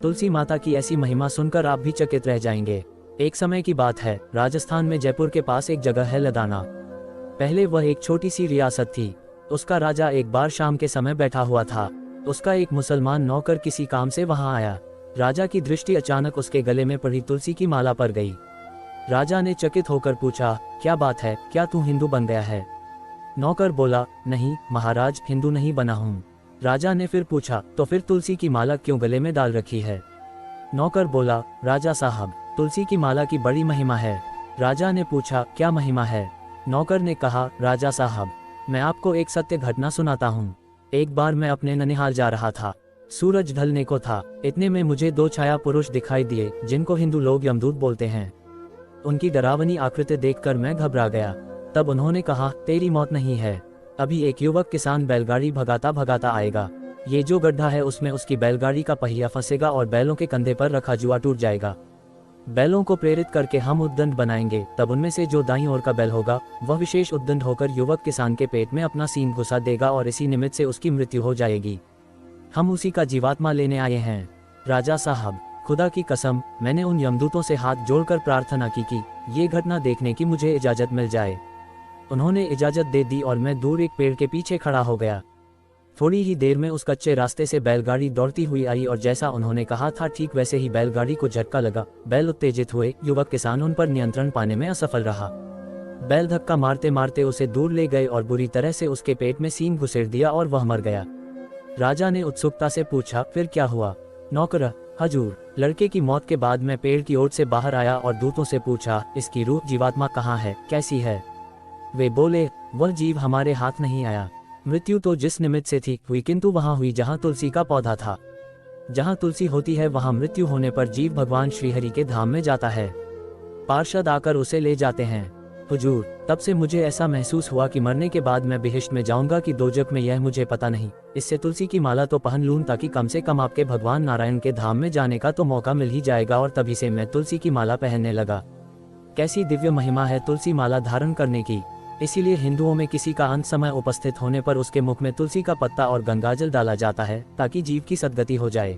तुलसी माता की ऐसी महिमा सुनकर आप भी चकित रह जाएंगे। एक समय की बात है, राजस्थान में जयपुर के पास एक जगह है लदाना। पहले वह एक छोटी सी रियासत थी। उसका राजा एक बार शाम के समय बैठा हुआ था। उसका एक मुसलमान नौकर किसी काम से वहां आया। राजा की दृष्टि अचानक उसके गले में पड़ी तुलसी की माला पर गई। राजा ने चकित होकर पूछा, क्या बात है, क्या तू हिंदू बन गया है? नौकर बोला, नहीं महाराज, हिंदू नहीं बना हूँ। राजा ने फिर पूछा, तो फिर तुलसी की माला क्यों गले में डाल रखी है? नौकर बोला, राजा साहब, तुलसी की माला की बड़ी महिमा है। राजा ने पूछा, क्या महिमा है? नौकर ने कहा, राजा साहब, मैं आपको एक सत्य घटना सुनाता हूँ। एक बार मैं अपने ननिहाल जा रहा था। सूरज ढलने को था। इतने में मुझे दो छाया पुरुष दिखाई दिए, जिनको हिंदू लोग यमदूत बोलते हैं। उनकी डरावनी आकृति देखकर मैं घबरा गया। तब उन्होंने कहा, तेरी मौत नहीं है, अभी एक युवक किसान बैलगाड़ी भगाता भगाता आएगा। ये जो गड्ढा है उसमें उसकी बैलगाड़ी का पहिया फंसेगा और बैलों के कंधे पर रखा जुआ टूट जाएगा। बैलों को प्रेरित करके हम उद्दंड बनाएंगे, तब उनमें से जो दाईं ओर का बैल होगा वह विशेष उद्दंड होकर युवक किसान के पेट में अपना सींग घुसा देगा और इसी निमित्त से उसकी मृत्यु हो जाएगी। हम उसी का जीवात्मा लेने आए हैं। राजा साहब, खुदा की कसम, मैंने उन यमदूतों से हाथ जोड़कर प्रार्थना की कि ये घटना देखने की मुझे इजाजत मिल जाए। उन्होंने इजाजत दे दी और मैं दूर एक पेड़ के पीछे खड़ा हो गया। थोड़ी ही देर में उस कच्चे रास्ते से बैलगाड़ी दौड़ती हुई आई और जैसा उन्होंने कहा था ठीक वैसे ही बैलगाड़ी को झटका लगा। बैल उत्तेजित हुए। युवक किसान उन पर नियंत्रण पाने में असफल रहा। बैल धक्का मारते मारते उसे दूर ले गए और बुरी तरह से उसके पेट में सींग घुसेड़ दिया और वह मर गया। राजा ने उत्सुकता से पूछा, फिर क्या हुआ? नौकर, हजूर, लड़के की मौत के बाद मैं पेड़ की ओर से बाहर आया और दूतों से पूछा, इसकी रूह जीवात्मा कहाँ है, कैसी है? वे बोले, वह जीव हमारे हाथ नहीं आया। मृत्यु तो जिस निमित्त से थी हुई, किंतु वहां हुई जहां तुलसी का पौधा था। जहां तुलसी होती है वहां मृत्यु होने पर जीव भगवान श्रीहरि के धाम में जाता है। पार्षद आकर उसे ले जाते हैं। हुजूर, तब से मुझे ऐसा महसूस हुआ कि मरने के बाद मैं बिहिश्त में जाऊंगा कि दोजख में, यह मुझे पता नहीं। इससे तुलसी की माला तो पहन लूं ताकि कम से कम आपके भगवान नारायण के धाम में जाने का तो मौका मिल ही जाएगा। और तभी से मैं तुलसी की माला पहनने लगा। कैसी दिव्य महिमा है तुलसी माला धारण करने की। इसीलिए हिंदुओं में किसी का अंत समय उपस्थित होने पर उसके मुख में तुलसी का पत्ता और गंगाजल डाला जाता है ताकि जीव की सद्गति हो जाए।